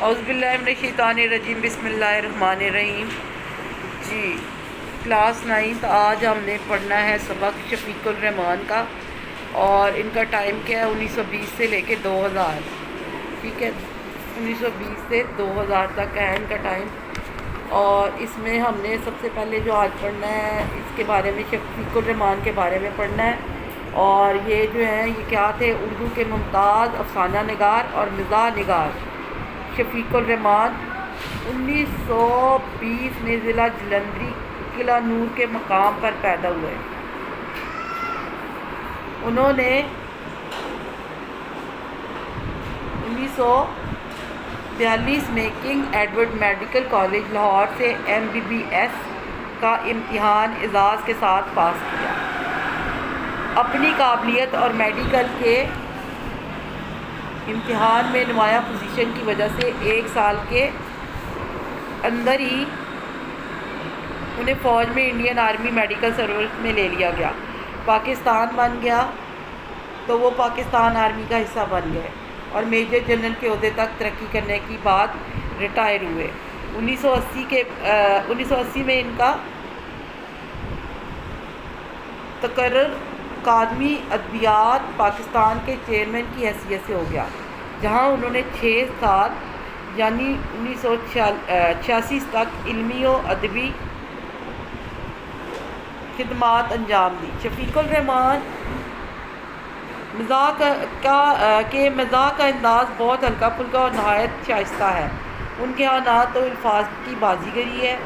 اعوذ باللہ من الشیطان الرجیم، بسم اللہ الرحمن الرحیم۔ جی کلاس 9 آج ہم نے پڑھنا ہے سبق شفیق الرحمان کا، اور ان کا ٹائم کیا ہے 1920 سے لے کے 2000، ٹھیک ہے، 1920 سے 2000 تک ہے ان کا ٹائم۔ اور اس میں ہم نے سب سے پہلے جو آج پڑھنا ہے اس کے بارے میں شفیق الرحمان کے بارے میں پڑھنا ہے، اور یہ جو ہیں یہ کیا تھے، اردو کے ممتاز افسانہ نگار اور مزاح نگار شفیق الرحمان 1920 میں ضلع جلندری قلعہ نور کے مقام پر پیدا ہوئے۔ انہوں نے 1942 میں king Edward medical college Lahore سے MBBS کا امتحان اعزاز کے ساتھ پاس کیا۔ اپنی قابلیت اور میڈیکل کے امتحان میں نمایاں پوزیشن کی وجہ سے 1 سال کے اندر ہی انہیں فوج میں انڈین آرمی میڈیکل سروس میں لے لیا گیا۔ پاکستان بن گیا تو وہ پاکستان آرمی کا حصہ بن گئے اور میجر جنرل کے عہدے تک ترقی کرنے کے بعد ریٹائر ہوئے۔ 1980 میں ان کا تقرر اکادمی ادبیات پاکستان کے چیئرمین کی حیثیت سے ہو گیا، جہاں انہوں نے 6 سال یعنی 1986 تک علمی و ادبی خدمات انجام دی۔ شفیق الرحمان مزاح کا انداز بہت ہلکا پھلکا اور نہایت شائستہ ہے۔ ان کے ہاں نہ تو الفاظ کی بازی گری ہے،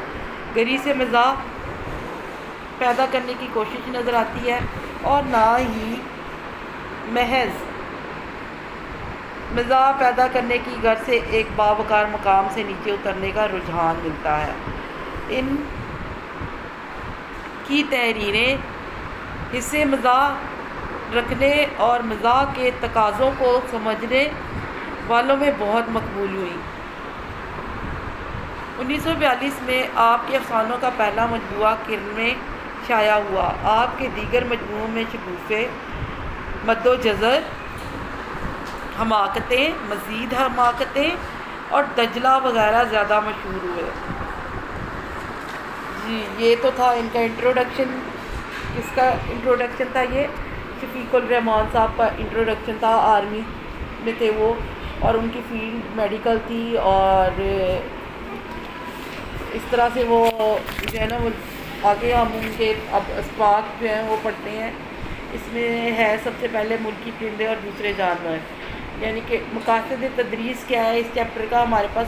گری سے مزاح پیدا کرنے کی کوشش نظر آتی ہے، اور نہ ہی محض مزاح پیدا کرنے کی غرض سے ایک باوقار مقام سے نیچے اترنے کا رجحان ملتا ہے۔ ان کی تحریریں حصے مزاح رکھنے اور مزاح کے تقاضوں کو سمجھنے والوں میں بہت مقبول ہوئی۔ 1942 میں آپ کے افسانوں کا پہلا مجموعہ کرنیں شائع ہوا۔ آپ کے دیگر مجموعوں میں شگوفے، مد و جزر، حماقتیں، مزید حماقتیں اور دجلہ وغیرہ زیادہ مشہور ہوئے۔ جی یہ تو تھا ان کا انٹروڈکشن۔ کس کا انٹروڈکشن تھا؟ یہ شفیق الرحمان صاحب کا انٹروڈکشن تھا۔ آرمی میں تھے وہ، اور ان کی فیلڈ میڈیکل تھی، اور اس طرح سے وہ جو ہے نا وہ آگے ہم ان کے اب اسباق جو ہیں وہ پڑھتے ہیں۔ اس میں ہے سب سے پہلے ملکی پرندے اور دوسرے جانور، یعنی کہ مقاصد تدریس کیا ہے اس چیپٹر کا۔ ہمارے پاس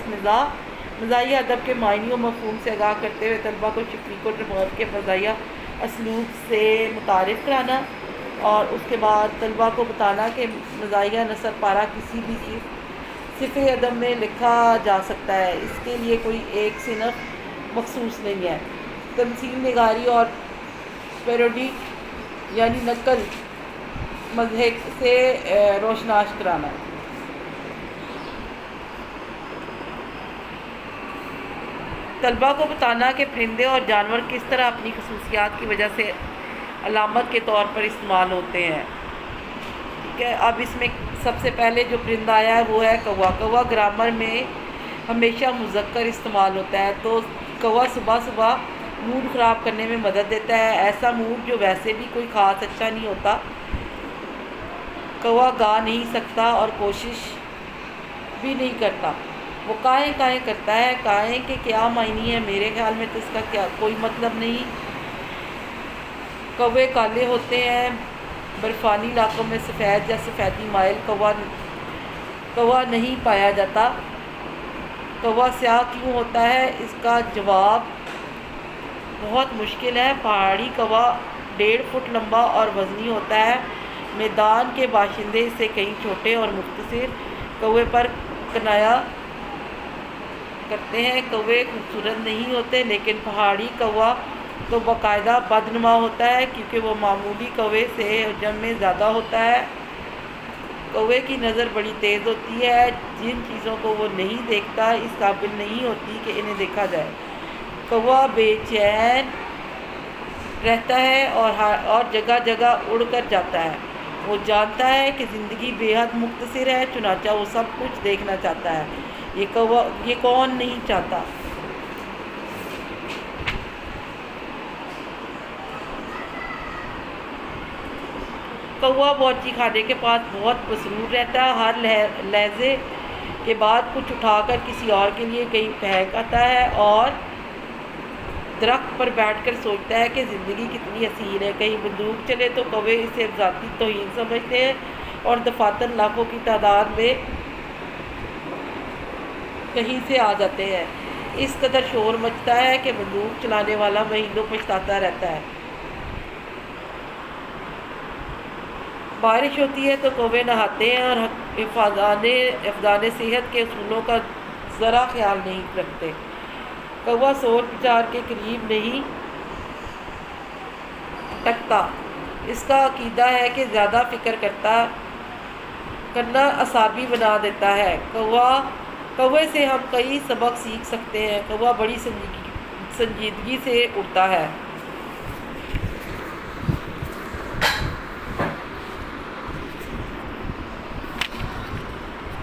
مزاحیہ ادب کے معنی و مفہوم سے آگاہ کرتے ہوئے طلباء کو شفیق الرحمان کے مزاحیہ اسلوب سے متعارف کرانا، اور اس کے بعد طلباء کو بتانا کہ مزاحیہ نثر پارہ کسی بھی صفحہ ادب میں لکھا جا سکتا ہے، اس کے لیے کوئی ایک صنف مخصوص نہیں ہے۔ تمثیل نگاری اور پیروڈی یعنی نقل مضحک سے روشناس کرانا۔ طلباء کو بتانا کہ پرندے اور جانور کس طرح اپنی خصوصیات کی وجہ سے علامت کے طور پر استعمال ہوتے ہیں، ٹھیک ہے۔ اب اس میں سب سے پہلے جو پرندہ آیا ہے وہ ہے کوا۔ کوا گرامر میں ہمیشہ مذکر استعمال ہوتا ہے، تو کوا صبح صبح موڈ خراب کرنے میں مدد دیتا ہے، ایسا موڈ جو ویسے بھی کوئی خاص اچھا نہیں ہوتا۔ کوا گا نہیں سکتا اور کوشش بھی نہیں کرتا، وہ کائیں کائیں کرتا ہے۔ کائیں کے کیا معنی ہے؟ میرے خیال میں تو اس کا کوئی مطلب نہیں۔ کوے کالے ہوتے ہیں، برفانی علاقوں میں سفید یا سفیدی مائل کوا نہیں پایا جاتا۔ کوا سیاہ کیوں ہوتا ہے؟ اس کا جواب بہت مشکل ہے۔ پہاڑی کوا 1.5 فٹ لمبا اور وزنی ہوتا ہے۔ میدان کے باشندے اس سے کہیں چھوٹے اور مختصر کوے پر کنایا کرتے ہیں۔ کوے خوبصورت نہیں ہوتے، لیکن پہاڑی کوا تو باقاعدہ بدنما ہوتا ہے، کیونکہ وہ معمولی کوے سے حجم میں زیادہ ہوتا ہے۔ کوے کی نظر بڑی تیز ہوتی ہے، جن چیزوں کو وہ نہیں دیکھتا اس قابل نہیں ہوتی کہ انہیں دیکھا جائے۔ کوا بے چین رہتا ہے اور جگہ جگہ اڑ کر جاتا ہے۔ وہ جانتا ہے کہ زندگی بے حد مختصر ہے، چنانچہ وہ سب کچھ دیکھنا چاہتا ہے، یہ کون نہیں چاہتا؟ کوا بورچی کھانے کے پاس بہت مسرور رہتا ہے، ہر لہجے کے بعد کچھ اٹھا کر کسی اور کے لیے کہیں پھینک آتا ہے اور درخت پر بیٹھ کر سوچتا ہے کہ زندگی کتنی حسین ہے۔ کہیں بندوق چلے تو کوے اسے ذاتی توہین سمجھتے ہیں اور دفاتر لاکھوں کی تعداد میں کہیں سے آ جاتے ہیں۔ اس قدر شور مچتا ہے کہ بندوق چلانے والا مہینوں پچھتاتا رہتا ہے۔ بارش ہوتی ہے تو کوے نہاتے ہیں اور حفظان صحت کے اصولوں کا ذرا خیال نہیں رکھتے۔ کوا سوچ بچار کے قریب نہیں ٹکتا، اس کا عقیدہ ہے کہ زیادہ فکر کرنا اعصابی بنا دیتا ہے۔ کوے سے ہم کئی سبق سیکھ سکتے ہیں۔ کوا بڑی سنجیدگی سے اڑتا ہے۔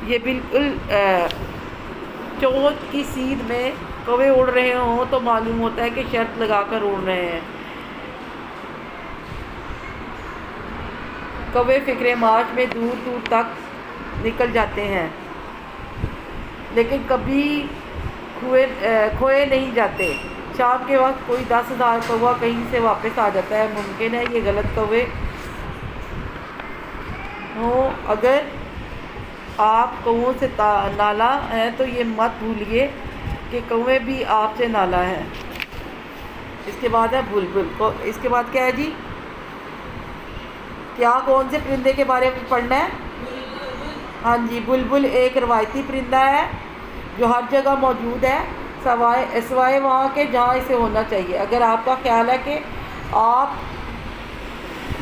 یہ بالکل چونچ کی سیدھ میں کوے اڑ رہے ہوں تو معلوم ہوتا ہے کہ شرط لگا کر اڑ رہے ہیں۔ کوے فکر معاش میں دور دور تک نکل جاتے ہیں لیکن کبھی کھوئے نہیں جاتے۔ شام کے وقت کوئی 10,000 کوا کہیں سے واپس آ جاتا ہے۔ ممکن ہے یہ غلط کوے ہوں۔ اگر آپ کووں سے نالا ہیں تو یہ مت بھولیے کہ کوے بھی آپ سے نالا ہیں۔ اس کے بعد ہے بلبل۔ اس کے بعد کیا ہے جی؟ کیا کون سے پرندے کے بارے میں پڑھنا ہے؟ ہاں جی، بلبل ایک روایتی پرندہ ہے جو ہر جگہ موجود ہے سوائے وہاں کے جہاں اسے ہونا چاہیے۔ اگر آپ کا خیال ہے کہ آپ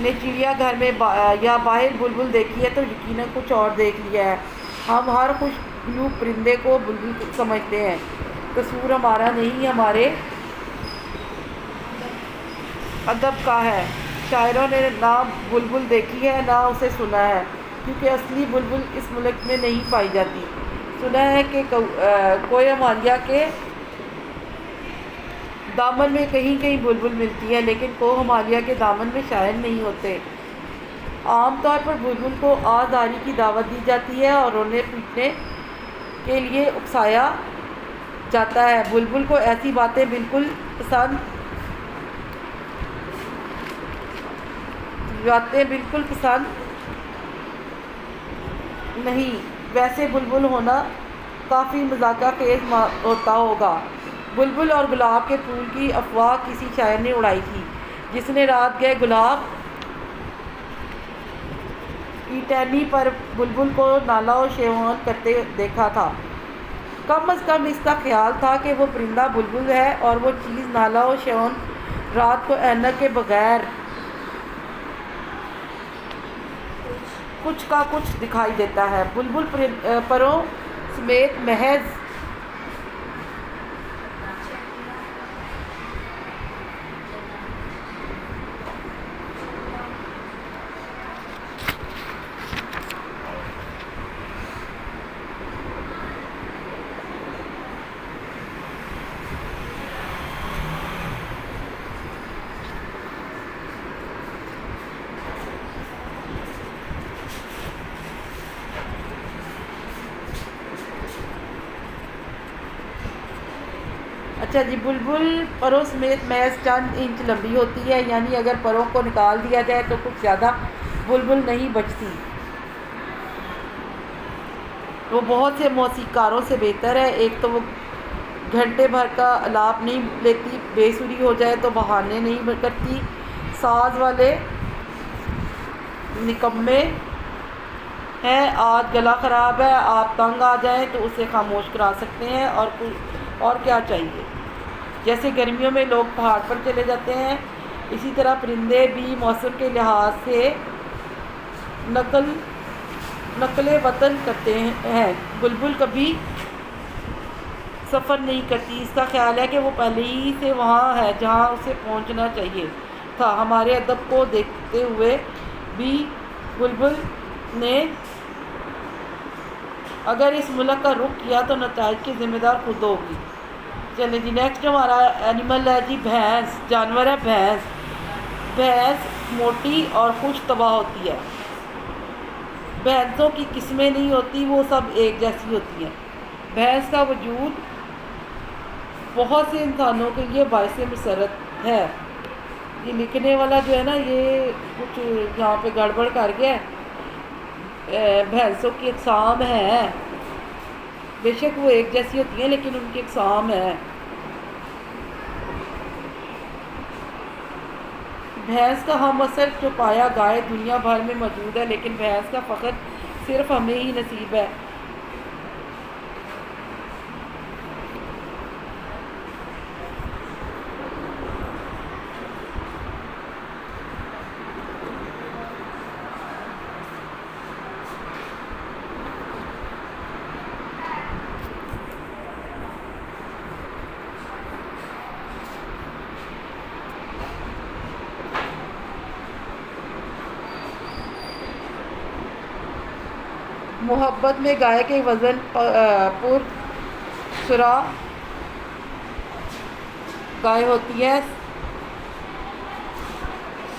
نے چڑیا گھر میں یا باہر بلبل دیکھی ہے تو یقیناً کچھ اور دیکھ لیا ہے۔ ہم ہر خوشگلو پرندے کو بلبل سمجھتے ہیں۔ قصور ہمارا نہیں، ہمارے ادب کا ہے۔ شاعروں نے نہ بلبل دیکھی ہے نہ اسے سنا ہے، کیونکہ اصلی بلبل اس ملک میں نہیں پائی جاتی۔ سنا ہے کہ کوہ ہمالیہ کے دامن میں کہیں کہیں بلبل ملتی ہے، لیکن کوہ ہمالیہ کے دامن میں شاید نہیں ہوتے۔ عام طور پر بلبل کو آزاری کی دعوت دی جاتی ہے اور رونے پیٹنے کے لیے اکسایا جاتا ہے۔ بلبل کو ایسی باتیں بالکل پسند نہیں۔ ویسے بلبل ہونا کافی مذاقہ خیز ہوتا ہوگا۔ بلبل اور گلاب کے پھول کی افواہ کسی شاعر نے اڑائی تھی جس نے رات گئے گلاب کی ٹہنی پر بلبل کو نالہ و شیوان کرتے دیکھا تھا۔ کم از کم اس کا خیال تھا کہ وہ پرندہ بلبل ہے اور وہ چیز نالہ و شیوان رات کو اینک کے بغیر کچھ کا کچھ دکھائی دیتا ہے۔ بلبل پروں سمیت محض اچھا جی، بلبل پروں سمیت محض چند انچ لمبی ہوتی ہے، یعنی اگر پروں کو نکال دیا جائے تو کچھ زیادہ بلبل نہیں بچتی۔ وہ بہت سے موسیقاروں سے بہتر ہے۔ ایک تو وہ گھنٹے بھر کا آلاپ نہیں لیتی، بے سری ہو جائے تو بہانے نہیں کرتی۔ ساز والے نکمے ہیں، آج گلا خراب ہے، آپ تنگ آ جائیں تو اسے خاموش کرا سکتے ہیں، اور کیا چاہیے۔ جیسے گرمیوں میں لوگ پہاڑ پر چلے جاتے ہیں، اسی طرح پرندے بھی موسم کے لحاظ سے نقل وطن کرتے ہیں۔ بلبل کبھی سفر نہیں کرتی، اس کا خیال ہے کہ وہ پہلے ہی سے وہاں ہے جہاں اسے پہنچنا چاہیے تھا۔ ہمارے ادب کو دیکھتے ہوئے بھی بلبل نے اگر اس ملک کا رخ کیا تو نتائج کی ذمہ دار خود ہوگی۔ چلیں جی، نیکسٹ ہمارا اینیمل ہے جی بھینس، جانور ہے بھینس۔ بھینس موٹی اور خوش طبع ہوتی ہے۔ بھینسوں کی قسمیں نہیں ہوتی، وہ سب ایک جیسی ہوتی ہیں۔ بھینس کا وجود بہت سے انسانوں کے لیے باعث مسرت ہے۔ یہ لکھنے والا جو ہے نا، یہ کچھ یہاں پہ گڑبڑ کر گیا ہے۔ بھینسوں کی اقسام ہیں، بے شک وہ ایک جیسی ہوتی ہیں لیکن ان کی اقسام ہیں۔ بھینس کا ہم اثر چوپایا گائے دنیا بھر میں موجود ہے، لیکن بھینس کا فخر صرف ہمیں ہی نصیب ہے۔ محبت میں گائے کے وزن پر سرا گائے ہوتی ہے،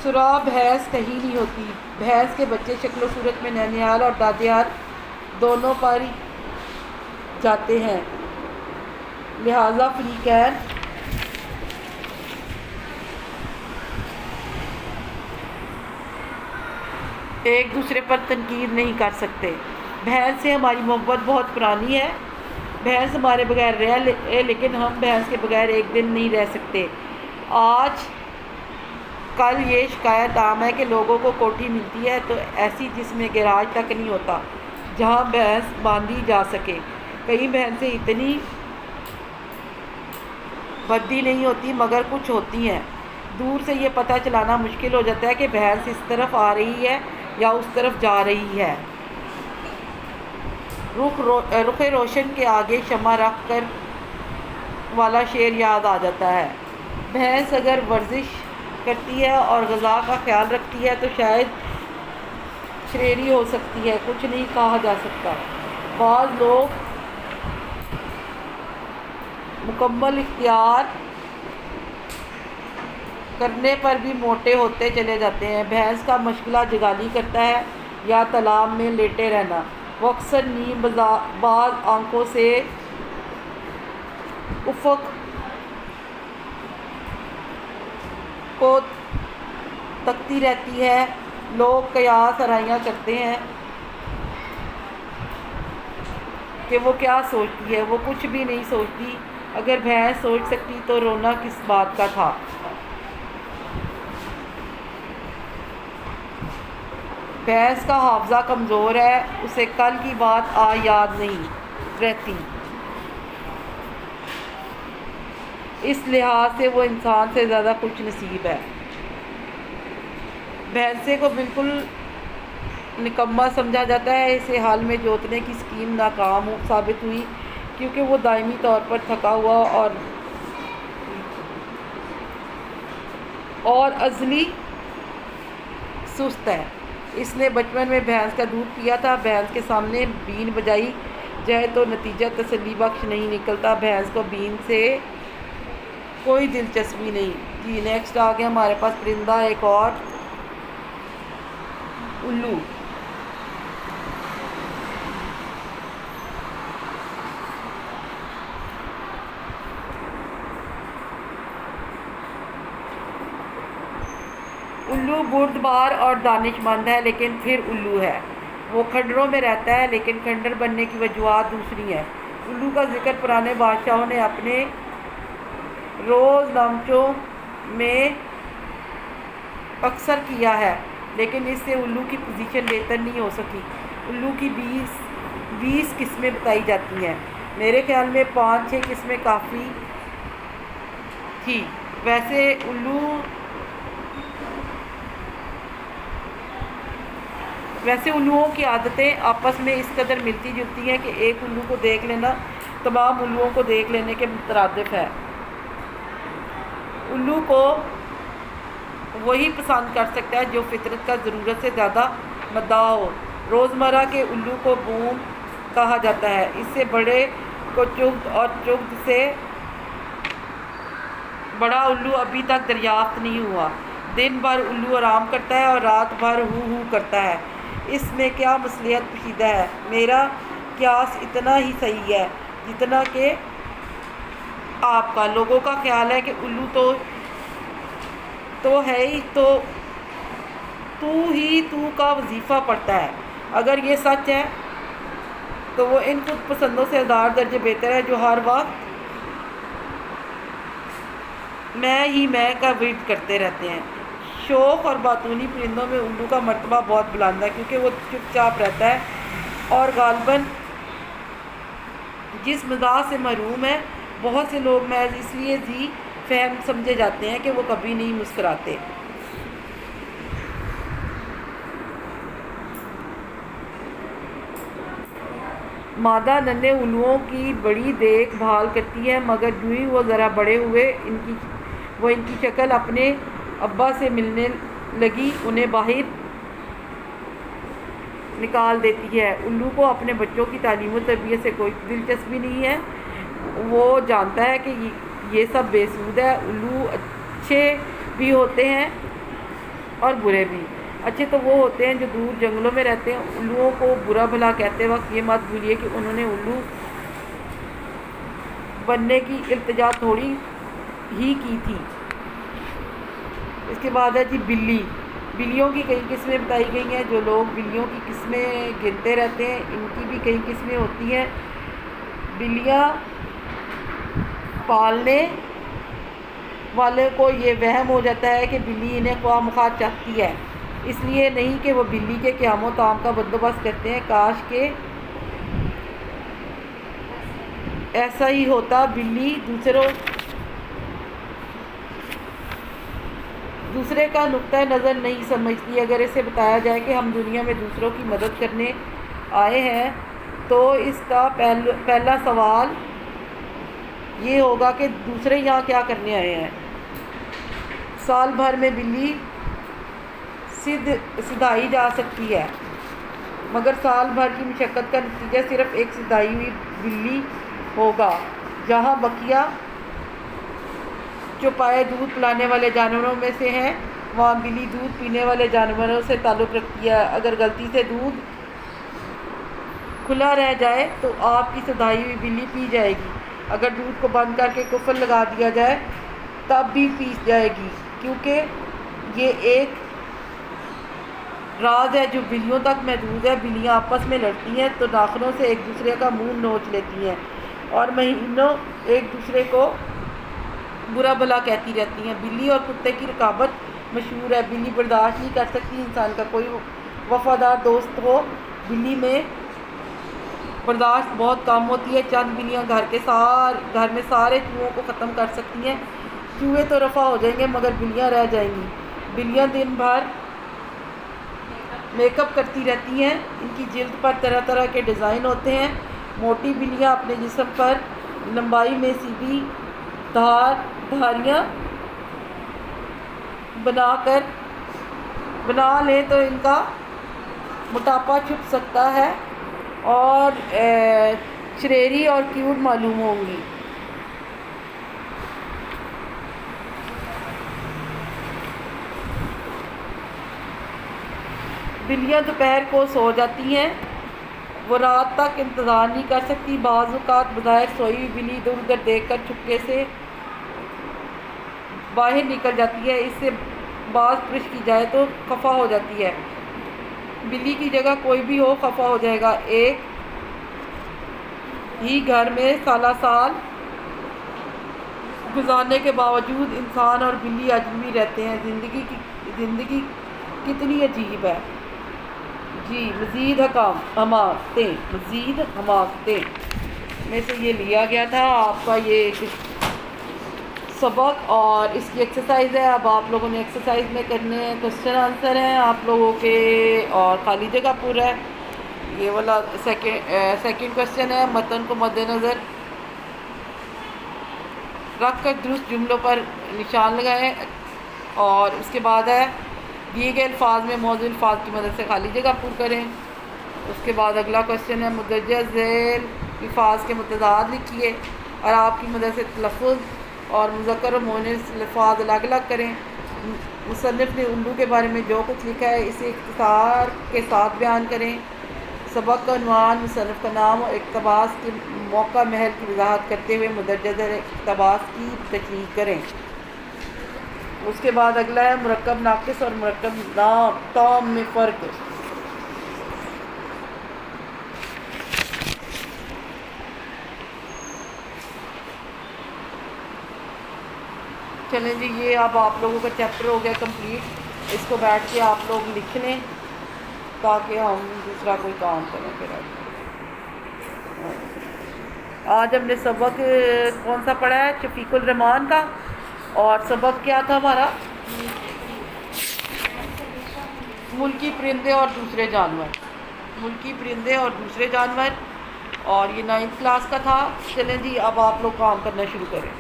سرا بھینس کہیں نہیں ہوتی۔ بھینس کے بچے شکل و صورت میں ننیال اور دادیال دونوں پر ہی جاتے ہیں، لہذا فریقین ایک دوسرے پر تنقید نہیں کر سکتے۔ بھینس سے ہماری محبت بہت پرانی ہے۔ بھینس ہمارے بغیر رہ لیکن ہم بھینس کے بغیر ایک دن نہیں رہ سکتے۔ آج کل یہ شکایت عام ہے کہ لوگوں کو کوٹھی ملتی ہے تو ایسی جس میں گیراج تک نہیں ہوتا جہاں بھینس باندھی جا سکے۔ کئی بھینسیں اتنی بھدی نہیں ہوتی مگر کچھ ہوتی ہیں، دور سے یہ پتہ چلانا مشکل ہو جاتا ہے کہ بھینس اس طرف آ رہی ہے یا اس طرف جا رہی ہے۔ رخ روشن کے آگے شمع رکھ کر والا شعر یاد آ جاتا ہے۔ بھینس اگر ورزش کرتی ہے اور غذا کا خیال رکھتی ہے تو شاید شریری ہو سکتی ہے، کچھ نہیں کہا جا سکتا۔ بعض لوگ مکمل اختیار کرنے پر بھی موٹے ہوتے چلے جاتے ہیں۔ بھینس کا مشغلہ جگالی کرتا ہے یا تالاب میں لیٹے رہنا۔ وہ اکثر نیم باز آنکھوں سے افق کو تکتی رہتی ہے۔ لوگ قیاس آرائیاں کرتے ہیں کہ وہ کیا سوچتی ہے، وہ کچھ بھی نہیں سوچتی۔ اگر بھینس سوچ سکتی تو رونا کس بات کا تھا۔ بھینس کا حافظہ کمزور ہے، اسے کل کی بات یاد نہیں رہتی، اس لحاظ سے وہ انسان سے زیادہ خوش نصیب ہے۔ بھینسے کو بالکل نکما سمجھا جاتا ہے۔ اسے حال میں جوتنے کی اسکیم ناکام ثابت ہوئی کیونکہ وہ دائمی طور پر تھکا ہوا اور عضلی سست ہے۔ اس نے بچپن میں بھینس کا دودھ پیا تھا۔ بھینس کے سامنے بین بجائی جائے تو نتیجہ تسلی بخش نہیں نکلتا۔ بھینس کو بین سے کوئی دلچسپی نہیں۔ جی نیکسٹ آ گیا ہمارے پاس پرندہ ایک اور، الو۔ الو بردبار اور دانش مند ہے لیکن پھر الو ہے۔ وہ کھنڈروں میں رہتا ہے لیکن کھنڈر بننے کی وجوہات دوسری ہیں۔ الو کا ذکر پرانے بادشاہوں نے اپنے روز نامچوں میں اکثر کیا ہے، لیکن اس سے الو کی پوزیشن بہتر نہیں ہو سکی۔ الو کی 20 قسمیں بتائی جاتی ہیں۔ میرے خیال میں 5-6 قسمیں کافی تھی۔ ویسے الوؤں کی عادتیں آپس میں اس قدر ملتی جلتی ہیں کہ ایک الو کو دیکھ لینا تمام الوؤں کو دیکھ لینے کے مترادف ہے۔ الو کو وہی پسند کر سکتا ہے جو فطرت کا ضرورت سے زیادہ مداح ہو۔ روزمرہ کے الو کو بوم کہا جاتا ہے۔ اس سے بڑے کو چغد اور چغد سے بڑا الو ابھی تک دریافت نہیں ہوا۔ دن بھر الو آرام کرتا ہے اور رات بھر ہو کرتا ہے۔ اس میں کیا مصلحت پوشیدہ ہے؟ میرا قیاس اتنا ہی صحیح ہے جتنا کہ آپ کا۔ لوگوں کا خیال ہے کہ الو تو ہے ہی تو کا وظیفہ پڑھتا ہے۔ اگر یہ سچ ہے تو وہ ان خود پسندوں سے 1000 درجے بہتر ہے جو ہر وقت میں کا ورد کرتے رہتے ہیں۔ شوخ اور باتونی پرندوں میں الو کا مرتبہ بہت بلند ہے کیونکہ وہ چپ چاپ رہتا ہے اور غالباً جس مزاح سے محروم ہے۔ بہت سے لوگ محض اس لیے ذی فہم سمجھے جاتے ہیں کہ وہ کبھی نہیں مسکراتے۔ مادہ ننھے الوؤں کی بڑی دیکھ بھال کرتی ہے، مگر جوں ہی وہ ذرا بڑے ہوئے وہ ان کی شکل اپنے ابا سے ملنے لگی انہیں باہر نکال دیتی ہے۔ الو کو اپنے بچوں کی تعلیم و تربیت سے کوئی دلچسپی نہیں ہے۔ وہ جانتا ہے کہ یہ سب بے سود ہے۔ الو اچھے بھی ہوتے ہیں اور برے بھی۔ اچھے تو وہ ہوتے ہیں جو دور جنگلوں میں رہتے ہیں۔ الوؤں کو برا بھلا کہتے وقت یہ مت بھولیے کہ انہوں نے الو بننے کی التجا تھوڑی ہی کی تھی۔ اس کے بعد ہے جی بلی۔ بلیوں کی کئی قسمیں بتائی گئی ہیں۔ جو لوگ بلیوں کی قسمیں گنتے رہتے ہیں ان کی بھی کئی قسمیں ہوتی ہیں۔ بلیاں پالنے والے کو یہ وہم ہو جاتا ہے کہ بلی انہیں خواہ مخواہ چاہتی ہے، اس لیے نہیں کہ وہ بلی کے قیام و طعام کا بندوبست کرتے ہیں۔ کاش کہ ایسا ہی ہوتا۔ بلی دوسرے کا نقطہ نظر نہیں سمجھتی۔ اگر اسے بتایا جائے کہ ہم دنیا میں دوسروں کی مدد کرنے آئے ہیں تو اس کا پہلا سوال یہ ہوگا کہ دوسرے یہاں کیا کرنے آئے ہیں۔ سال بھر میں بلی سدھائی جا سکتی ہے، مگر سال بھر کی مشقت کا نتیجہ صرف ایک سدھائی ہوئی بلی ہوگا۔ جہاں بقیہ چوپائے دودھ پلانے والے جانوروں میں سے ہیں، وہاں بلی دودھ پینے والے جانوروں سے تعلق رکھتی ہے۔ اگر غلطی سے دودھ کھلا رہ جائے تو آپ کی سدھائی ہوئی بلی پی جائے گی۔ اگر دودھ کو بند کر کے قفل لگا دیا جائے تب بھی پی جائے گی، کیونکہ یہ ایک راز ہے جو بلیوں تک محدود ہے۔ بلیاں آپس میں لڑتی ہیں تو ناخنوں سے ایک دوسرے کا منہ نوچ لیتی ہیں اور مہینوں ایک دوسرے کو برا بھلا کہتی رہتی ہیں۔ بلی اور کتے کی رقابت مشہور ہے۔ بلی برداشت نہیں کر سکتی انسان کا کوئی وفادار دوست ہو۔ بلی میں برداشت بہت کم ہوتی ہے۔ چند بلیاں گھر میں سارے چوہوں کو ختم کر سکتی ہیں۔ چوہے تو رفع ہو جائیں گے مگر بلیاں رہ جائیں گی۔ بلیاں دن بھر میک اپ کرتی رہتی ہیں۔ ان کی جلد پر طرح طرح کے ڈیزائن ہوتے ہیں۔ موٹی بلیاں اپنے جسم پر لمبائی میں سیدھی دھاریاں بنا لیں تو ان کا موٹاپا چھپ سکتا ہے اور شریری اور کیوٹ معلوم ہوں گی۔ بلیاں دوپہر کو سو جاتی ہیں، وہ رات تک انتظار نہیں کر سکتی۔ بعض اوقات بظاہر سوئی ہوئی بلی ادھر ادھر دیکھ کر چپکے سے باہر نکل جاتی ہے۔ اس سے باز پرش کی جائے تو خفا ہو جاتی ہے۔ بلی کی جگہ کوئی بھی ہو خفا ہو جائے گا۔ ایک ہی گھر میں سالہ سال گزارنے کے باوجود انسان اور بلی اجنبی رہتے ہیں۔ زندگی کتنی عجیب ہے جی۔ مزید حماقتیں میں سے یہ لیا گیا تھا آپ کا یہ سبق اور اس کی ایکسرسائز ہے۔ اب آپ لوگوں نے ایکسرسائز میں کرنے ہیں، کوسچن آنسر ہیں آپ لوگوں کے اور خالی جگہ پورا ہے۔ یہ والا سیکنڈ کوسچن ہے، متن کو مد نظر رکھ کر درست جملوں پر نشان لگائیں اور اس کے بعد ہے دیے گئے الفاظ میں موضوع الفاظ کی مدد سے خالی جگہ پر کریں۔ اس کے بعد اگلا کوشچن ہے مدرجہ ذیل الفاظ کے متضاد لکھیے اور آپ کی مدد سے تلفظ اور مذکر و مؤنث الفاظ الگ الگ کریں۔ مصنف نے اردو کے بارے میں جو کچھ لکھا ہے اسے اختصار کے ساتھ بیان کریں۔ سبق کا عنوان مصنف کا نام اور اقتباس کے موقع محل کی وضاحت کرتے ہوئے مدرجہ ذیل اقتباس کی تشریح کریں۔ اس کے بعد اگلا ہے مرکب ناقص اور مرکب تام میں فرق۔ چلیں جی، یہ اب آپ لوگوں کا چیپٹر ہو گیا کمپلیٹ۔ اس کو بیٹھ کے آپ لوگ لکھ لیں تاکہ ہم دوسرا کوئی کام کریں۔ پھر آج ہم نے سبق کون سا پڑھا ہے؟ شفیق الرحمان کا، اور سبق کیا تھا ہمارا؟ ملکی پرندے اور دوسرے جانور۔ ملکی پرندے اور دوسرے جانور، اور یہ 9th کلاس کا تھا۔ چلیں جی، اب آپ لوگ کام کرنا شروع کریں۔